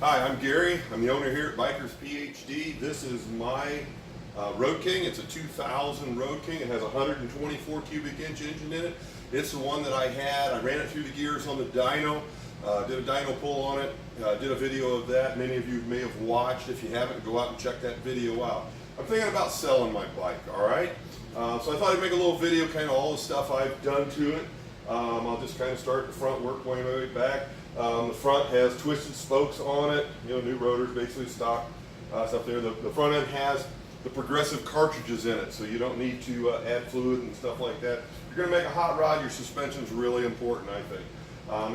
Hi, I'm Gary. I'm the owner here at Bikers PhD. This is my Roadking. It's a 2000 Roadking. It has a 124 cubic inch engine in it. It's the one that I had. I ran it through the gears on the dyno, did a dyno pull on it, did a video of that. Many of you may have watched. If you haven't, go out and check that video out. I'm thinking about selling my bike, all right? So I thought I'd make a little video, kind of all the stuff I've done to it. I'll just kind of start at the front, work my way back. The front has twisted spokes on it, new rotors, basically stock stuff there. The front end has the progressive cartridges in it, so you don't need to add fluid and stuff like that. If you're going to make a hot rod, your suspension's really important, I think.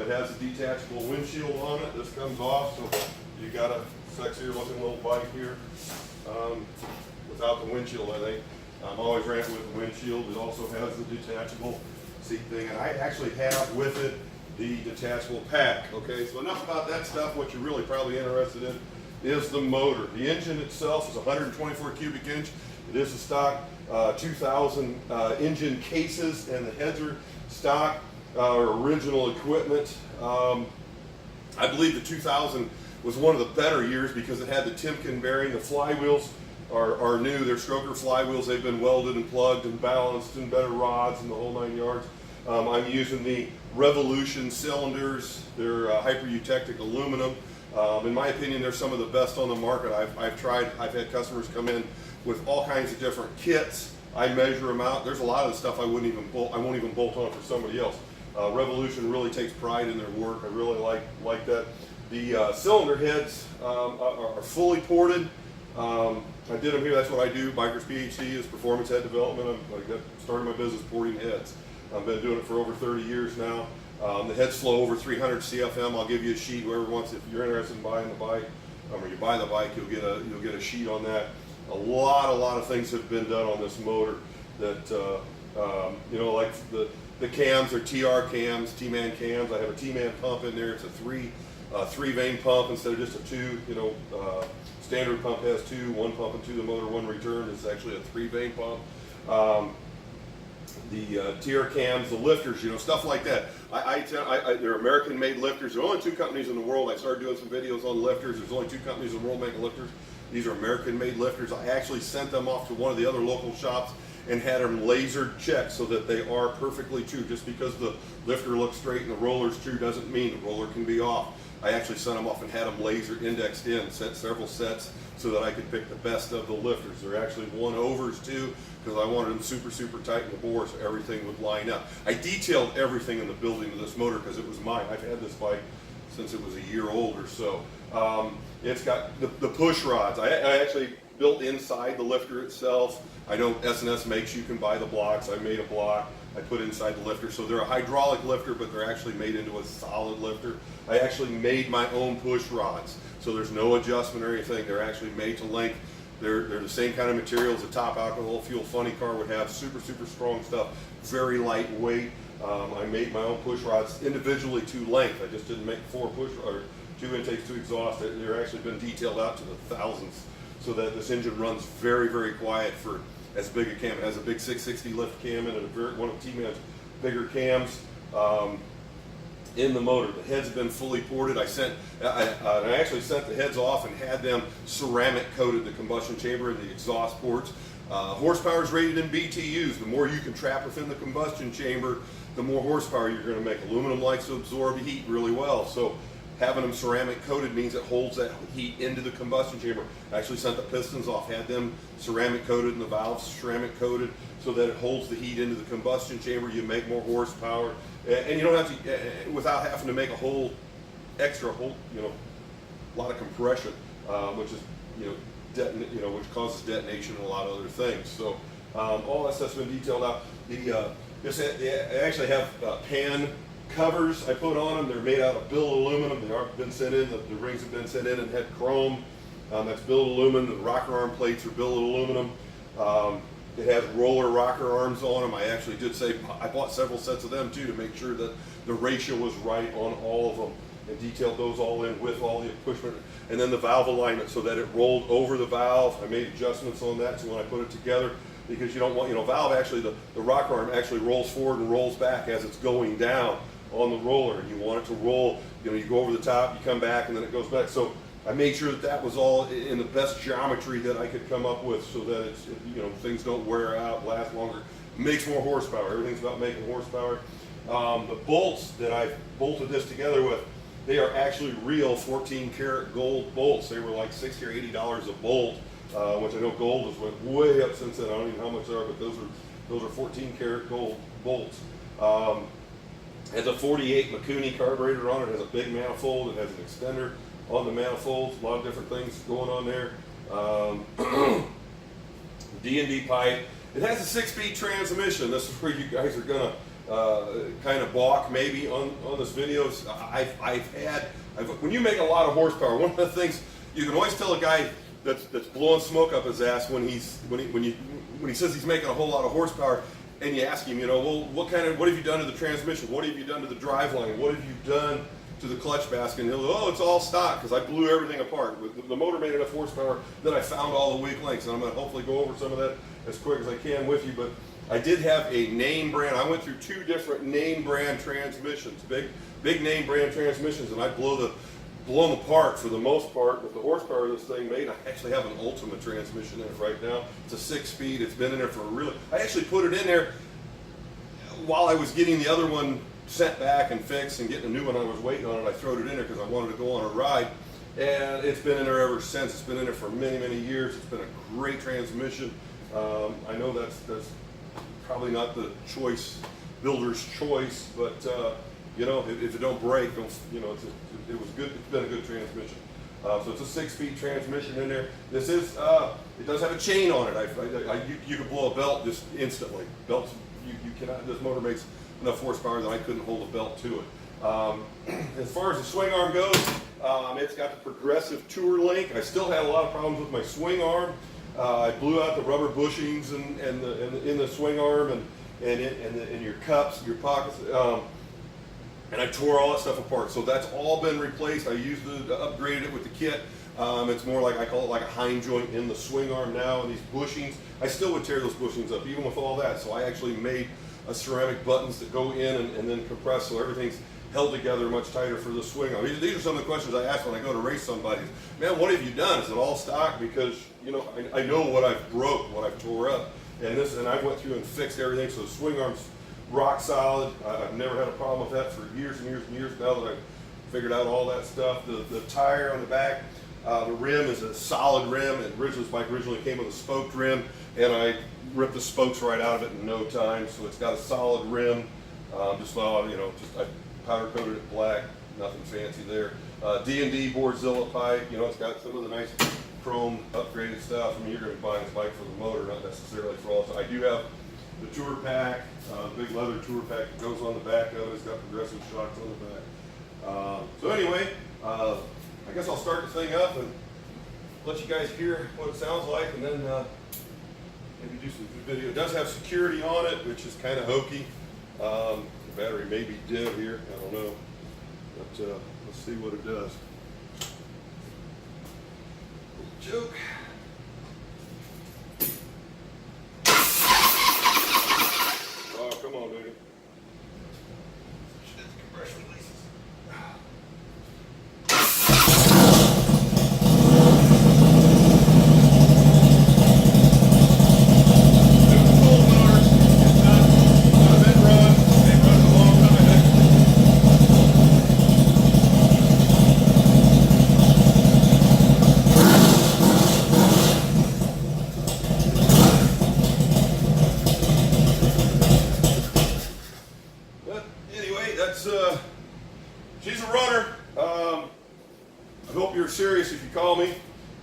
It has a detachable windshield on it. This comes off, so you got a sexier looking little bike here without the windshield, I think. I'm always ran it with the windshield. It also has the detachable seat thing, and I actually have with it the detachable pack. Okay, so enough about that stuff. What you're really probably interested in is the motor. The engine itself is 124 cubic inch. It is a stock 2000 engine cases, and the heads are stock or original equipment. I believe the 2000 was one of the better years because it had the Timken bearing. The flywheels are new. They're stroker flywheels. They've been welded and plugged and balanced and better rods and the whole 9 yards. I'm using the Revolution cylinders. They're hyper-eutectic aluminum. In my opinion, they're some of the best on the market. I've had customers come in with all kinds of different kits. I measure them out. There's a lot of the stuff I won't even bolt on for somebody else. Revolution really takes pride in their work. I really like that. The cylinder heads are fully ported. I did them here. That's what I do. Bikers PhD is performance head development. I started my business porting heads. I've been doing it for over 30 years now. The heads flow over 300 CFM. I'll give you a sheet. Whoever wants, if you're interested in buying the bike, or you buy the bike, you'll get a sheet on that. A lot of things have been done on this motor. That like the cams are TR cams, T-man cams. I have a T-man pump in there. It's a three vein pump instead of just a two. Standard pump has two, one pump into the motor, one return. It's actually a 3-vein pump. The TR cams, the lifters, stuff like that. They're American-made lifters. There are only two companies in the world. I started doing some videos on lifters. There's only two companies in the world making lifters. These are American-made lifters. I actually sent them off to one of the other local shops and had them laser checked so that they are perfectly true. Just because the lifter looks straight and the roller's true doesn't mean the roller can be off. I actually sent them off and had them laser indexed in, sent several sets so that I could pick the best of the lifters. They're actually 1-overs too, because I wanted them super tight in the bore so everything would line up. I detailed everything in the building of this motor because it was mine. I've had this bike since it was a year old or so. It's got the push rods. I actually built inside the lifter itself. I know S&S makes you can buy the blocks. I made a block. I put inside the lifter. So they're a hydraulic lifter, but they're actually made into a solid lifter. I actually made my own push rods. So there's no adjustment or anything. They're actually made to length. They're the same kind of materials a top alcohol fuel funny car would have. Super strong stuff. Very lightweight. I made my own push rods individually to length. I just didn't make 4 or 2 intakes, 2 exhausts. They're actually been detailed out to the thousands so that this engine runs very quiet for as big a cam. It has a big 660 lift cam in it, one of T-man's bigger cams in the motor. The heads have been fully ported. I actually sent the heads off and had them ceramic coated, the combustion chamber and the exhaust ports. Horsepower is rated in BTUs. The more you can trap within the combustion chamber, the more horsepower you're going to make. Aluminum likes to absorb heat really well, so having them ceramic coated means it holds that heat into the combustion chamber. I actually sent the pistons off, had them ceramic coated and the valves ceramic coated so that it holds the heat into the combustion chamber. You make more horsepower, and you don't have to, without having to make a whole lot of compression, which is, which causes detonation and a lot of other things. So all that stuff's been detailed out. They actually have pan covers I put on them. They're made out of billet aluminum. They aren't been sent in. The rings have been sent in and had chrome. That's billet aluminum. The rocker arm plates are billet aluminum. It has roller rocker arms on them. I actually did say I bought several sets of them too to make sure that the ratio was right on all of them, and detailed those all in with all the pushment, and then the valve alignment so that it rolled over the valve. I made adjustments on that so when I put it together, because you don't want, valve actually, the rocker arm actually rolls forward and rolls back as it's going down on the roller, and you want it to roll, you go over the top, you come back, and then it goes back. So I made sure that that was all in the best geometry that I could come up with, so that it's, you know, things don't wear out, last longer, makes more horsepower. Everything's about making horsepower. The bolts that I bolted this together with, they are actually real 14 karat gold bolts. They were like $60 or $80 a bolt, which I know gold has went way up since then. I don't even know how much they are, but those are 14 karat gold bolts. Has a 48 Mikuni carburetor on it. It has a big manifold. It has an extender on the manifolds. A lot of different things going on there. D&D pipe. It has a 6-speed transmission. This is where you guys are gonna kind of balk maybe on this video. When you make a lot of horsepower, one of the things you can always tell a guy that's blowing smoke up his ass when he says he's making a whole lot of horsepower, and you ask him, you know, well, what have you done to the transmission? What have you done to the driveline? What have you done to the clutch basket? And he'll go, oh, it's all stock, because I blew everything apart. The motor made enough horsepower that I found all the weak links, and I'm going to hopefully go over some of that as quick as I can with you. But I did have a name brand. I went through 2 different name brand transmissions, big name brand transmissions, and I blow them apart for the most part with the horsepower this thing made. I actually have an Ultima transmission in it right now. It's a 6-speed. It's been in there for I actually put it in there while I was getting the other one sent back and fixed and getting a new one. I was waiting on it. I threw it in there because I wanted to go on a ride, and it's been in there ever since. It's been in there for many, many years. It's been a great transmission. I know that's probably not the builder's choice, but you know, if it don't break, you know, it was good. It's been a good transmission. So it's a 6-speed transmission in there. This is it does have a chain on it. You can blow a belt just instantly. Belts, you cannot. This motor makes enough horsepower that I couldn't hold a belt to it. As far as the swing arm goes, it's got the progressive tour link. I still had a lot of problems with my swing arm. I blew out the rubber bushings in the swing arm and in your cups, your pockets, and I tore all that stuff apart. So that's all been replaced. I upgraded it with the kit. It's more like, I call it like a hind joint in the swing arm now. And these bushings, I still would tear those bushings up even with all that. So I actually made ceramic buttons that go in and then compress, so everything's held together much tighter for the swing arm. These are some of the questions I ask when I go to race somebody. Man, what have you done? Is it all stock? Because, you know, I know what I've broke, what I've tore up, and I went through and fixed everything, so the swing arm's rock solid. I've never had a problem with that for years and years and years now that I've figured out all that stuff. The tire on the back, the rim is a solid rim. This bike originally came with a spoked rim, and I ripped the spokes right out of it in no time, so it's got a solid rim. I powder coated it black, nothing fancy there. D&D Bordzilla pipe, you know, it's got some of the nice chrome upgraded stuff. I mean, you're going to be buying this bike for the motor, not necessarily for all. So I do have the tour pack, big leather tour pack that goes on the back of it. It's got progressive shocks on the back. So anyway, I guess I'll start the thing up and let you guys hear what it sounds like, and then maybe do some video. It does have security on it, which is kind of hokey. The battery may be dead here, I don't know, but let's see what it does. Joke. Oh, come on, baby. Compression releases. She's a runner. I hope you're serious if you call me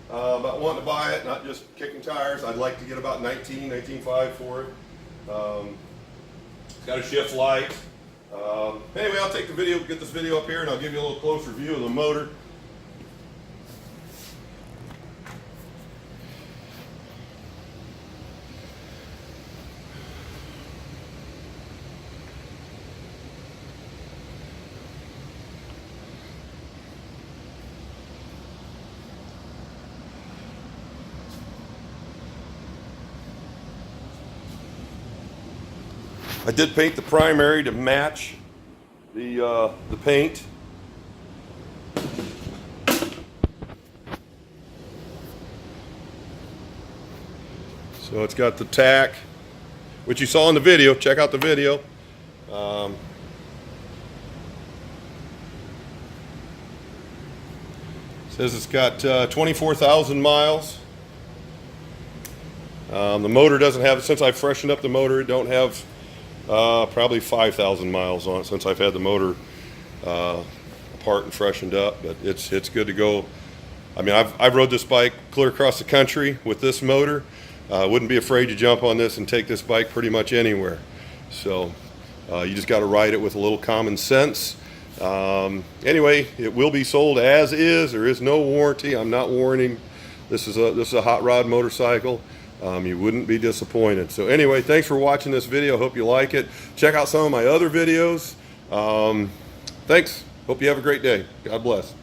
about wanting to buy it, not just kicking tires. I'd like to get about 19.5 for it. It's got a shift light. Anyway, I'll take the video, get this video up here, and I'll give you a little closer view of the motor. I did paint the primary to match the paint. So it's got the tack, which you saw in the video. Check out the video. Says it's got 24,000 miles. The motor doesn't have, since I've freshened up the motor, it don't have probably 5,000 miles on it since I've had the motor apart and freshened up, but it's good to go. I mean, I've rode this bike clear across the country with this motor. Wouldn't be afraid to jump on this and take this bike pretty much anywhere. So you just got to ride it with a little common sense. Anyway, it will be sold as is. There is no warranty. I'm not warranting. This is a hot rod motorcycle. You wouldn't be disappointed. So anyway, thanks for watching this video. Hope you like it. Check out some of my other videos. Thanks. Hope you have a great day. God bless.